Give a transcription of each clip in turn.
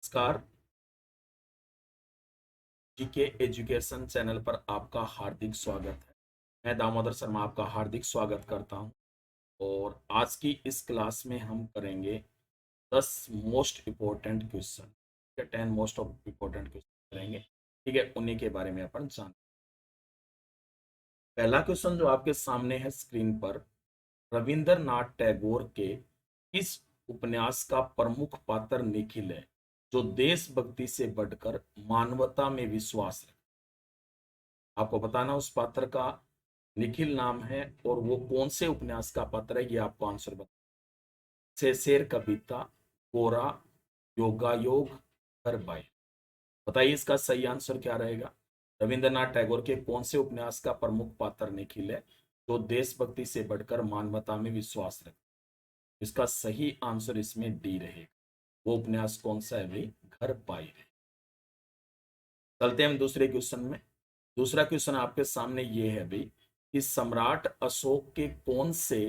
नमस्कार। GK education channel पर आपका हार्दिक स्वागत है। मैं दामोदर शर्मा आपका हार्दिक स्वागत करता हूं। और आज की इस क्लास में हम करेंगे 10 most important question. 10 most important question करेंगे, ठीक है। उन्हीं के बारे में अपन जान। पहला क्वेश्चन जो आपके सामने है स्क्रीन पर, रविंद्रनाथ टैगोर के किस उपन्यास का प्रमुख पात्र निखिल है, जो देशभक्ति से बढ़कर मानवता में विश्वास है। आपको बताना उस पात्र का निखिल नाम है और वो कौन से उपन्यास का पात्र है, ये आपको आंसर बता। शेर कविता, गोरा, योगा योग, हरबाई। बताइए इसका सही आंसर क्या रहेगा। रविंद्रनाथ टैगोर के कौन से उपन्यास का प्रमुख पात्र निखिल है, जो देशभक्ति से बढ़कर मानवता में विश्वास रखता है। इसका सही आंसर इसमें डी रहेगा। वो उपन्यास कौन सा है भाई? घर पाई है। चलते हैं हम दूसरे क्वेश्चन में। दूसरा क्वेश्चन आपके सामने ये है भाई कि सम्राट अशोक के कौन से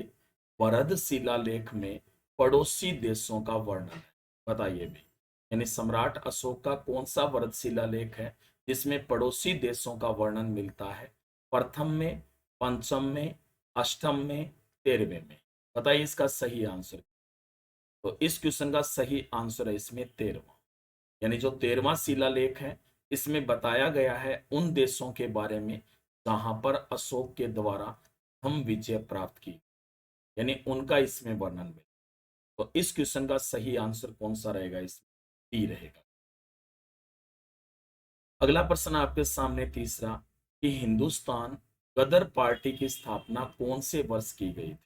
वरद शिलालेख में पड़ोसी देशों का वर्णन है। बताइए भाई, यानी सम्राट अशोक का कौन सा वरद शिलालेख है जिसमें पड़ोसी देशों का वर्णन मिलता है? प्रथम में, पंचम में, अष्टम में, 13वें में। बताइए इसका सही आंसर। तो इस क्वेश्चन का सही आंसर है इसमें 13वां। यानी जो 13वां शिलालेख है, इसमें बताया गया है उन देशों के बारे में जहां पर अशोक के द्वारा हम विजय प्राप्त की, यानी उनका इसमें वर्णन मिले। तो इस क्वेश्चन का सही आंसर कौन सा रहेगा? इसमें डी रहेगा। अगला प्रश्न आपके सामने तीसरा, कि हिंदुस्तान गदर पार्टी की स्थापना कौन से वर्ष की गई थी।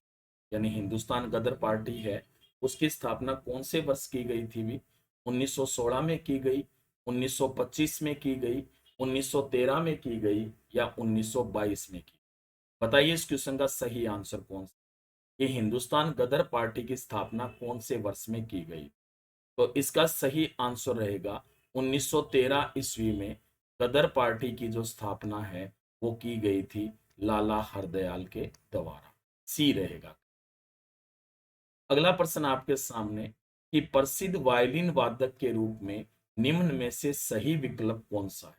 यानी हिंदुस्तान गदर पार्टी है, उसकी स्थापना कौन से वर्ष की गई थी भी? 1916 में की गई, 1925 में की गई, 1913 में की गई, या 1922 में की? बताइए इस क्वेश्चन का सही आंसर कौन सा। ये हिंदुस्तान गदर पार्टी की स्थापना कौन से वर्ष में की गई? तो इसका सही आंसर रहेगा 1913 ईस्वी में गदर पार्टी की जो स्थापना है वो की गई थी लाला हरदयाल के द्वारा। सी रहेगा। अगला प्रश्न आपके सामने, कि प्रसिद्ध वायलिन वादक के रूप में निम्न में से सही विकल्प कौन सा है।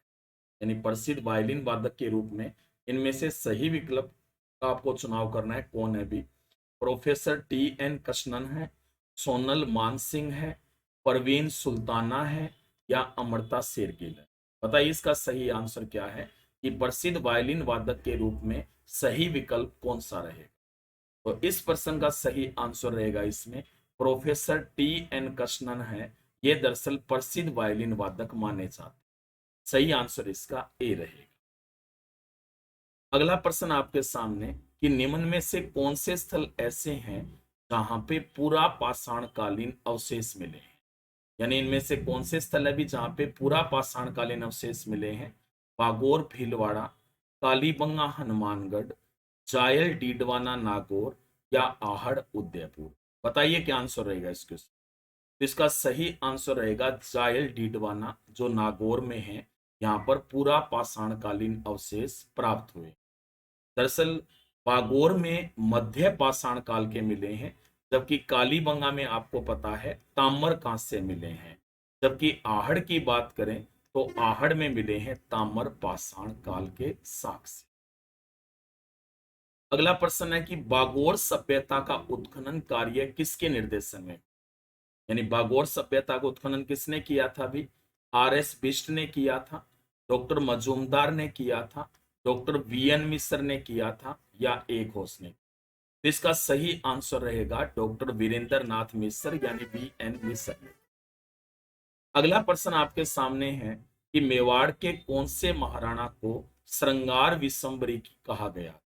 यानी प्रसिद्ध वायलिन वादक के रूप में इनमें से सही विकल्प का आपको चुनाव करना है। कौन है भी? प्रोफेसर टी एन कृष्णन है, सोनल मानसिंह है, परवीन सुल्ताना है, या अमृता शेरगिल है। बताइए इसका सही आंसर क्या है कि प्रसिद्ध वायलिन वादक के रूप में सही विकल्प कौन सा रहेगा। तो इस प्रश्न का सही आंसर रहेगा इसमें प्रोफेसर टी एन कृष्णन है। ये दरअसल प्रसिद्ध वायलिन वादक माने जाते। सही आंसर इसका ए रहेगा। अगला प्रश्न आपके सामने, कि निम्न में से कौन से स्थल ऐसे हैं जहां पे पूरा पाषाण कालीन अवशेष मिले हैं। यानी इनमें से कौन से स्थल है भी जहां पे पूरा पाषाण कालीन अवशेष मिले हैं? बागोर भीलवाड़ा, कालीबंगा हनुमानगढ़, जायल डीडवाना नागौर, या आहड़ उदयपुर। बताइए क्या आंसर रहेगा इसके। तो इसका सही आंसर रहेगा जायल डीडवाना, जो नागौर में है। यहाँ पर पूरा पाषाण कालीन अवशेष प्राप्त हुए। दरअसल बागोर में मध्य पाषाण काल के मिले हैं, जबकि कालीबंगा में आपको पता है ताम्र कांस्य से मिले हैं। जबकि आहड़ की बात करें तो आहड़ में मिले हैं ताम्र पाषाण काल के साक्ष्य। अगला प्रश्न है कि बागोर सभ्यता का उत्खनन कार्य किसके निर्देशन में? यानी बागोर सभ्यता का उत्खनन किसने किया था भी? आर एस बिष्ट ने किया था, डॉक्टर मजूमदार ने किया था, डॉक्टर वी एन मिश्र ने किया था, या ए घोष ने? तो इसका सही आंसर रहेगा डॉक्टर वीरेंद्र नाथ मिश्र, यानी वी एन मिश्र ने। अगला प्रश्न आपके सामने है कि मेवाड़ के कौन से महाराणा को श्रृंगार विश्वम्भरी कहा गया।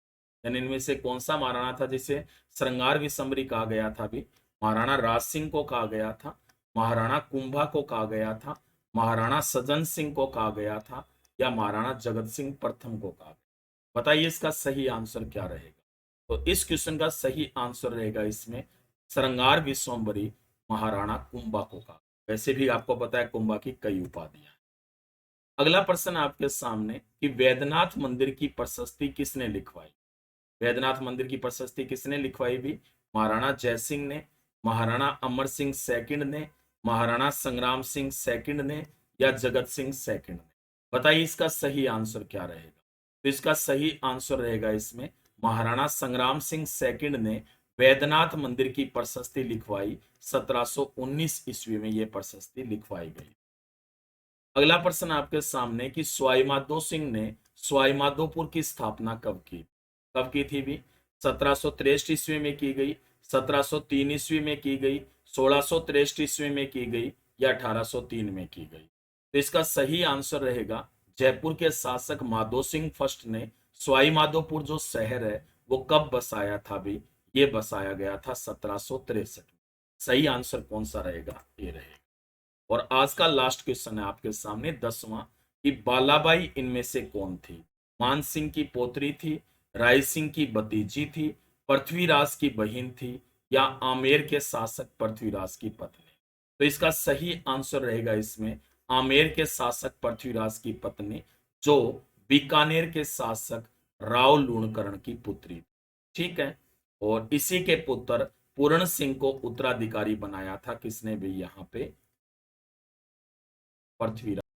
यानी इनमें से कौन सा महाराणा था जिसे श्रृंगार विश्वम्भरी कहा गया था भी? महाराणा राज सिंह को कहा गया था, महाराणा कुंभा को कहा गया था, महाराणा सज्जन सिंह को कहा गया था, या महाराणा जगत सिंह प्रथम को कहा गया? बताइए इसका सही आंसर क्या रहेगा। तो इस क्वेश्चन का सही आंसर रहेगा इसमें श्रृंगार विश्वम्भरी महाराणा कुंभा को कहा। वैसे भी आपको पता है कुंभा की कई उपाधियां। अगला प्रश्न आपके सामने, कि वैद्यनाथ मंदिर की प्रशस्ति किसने लिखवाई। वैद्यनाथ मंदिर की प्रशस्ति किसने लिखवाई भी? महाराणा जयसिंह ने, महाराणा अमर सिंह सेकंड ने, महाराणा संग्राम सिंह सेकंड ने या जगत सिंह सेकंड ने? बताइए इसका सही आंसर क्या रहेगा। तो इसका सही आंसर रहेगा इसमें महाराणा संग्राम सिंह सेकंड ने वैद्यनाथ मंदिर की प्रशस्ति लिखवाई। 1719 ईस्वी में यह प्रशस्ति लिखवाई गई। अगला प्रश्न आपके सामने कि सवाई माधो सिंह ने सवाई माधोपुर की स्थापना कब की थी भी? 1763 ईस्वी में की गई, 1703 ईस्वी में की गई, 1663 ईस्वी में की गई या 1803 में की गई? तो इसका सही आंसर रहेगा जयपुर के शासक माधो सिंह फर्स्ट ने सवाई माधोपुर जो शहर है वो कब बसाया था भी? ये बसाया गया था 1763 में। सही आंसर कौन सा रहेगा? ये रहेगा। और आज का लास्ट क्वेश्चन है आपके सामने 10वां कि बालाबाई इनमें से कौन थी? मान सिंह की पोत्री थी, राय सिंह की भतीजी थी, पृथ्वीराज की बहन थी या आमेर के शासक पृथ्वीराज की पत्नी? तो इसका सही आंसर रहेगा इसमें आमेर के शासक पृथ्वीराज की पत्नी, जो बीकानेर के शासक राव लूणकरण की पुत्री। ठीक है। और इसी के पुत्र पूर्ण सिंह को उत्तराधिकारी बनाया था किसने भी? यहाँ पे पृथ्वीराज।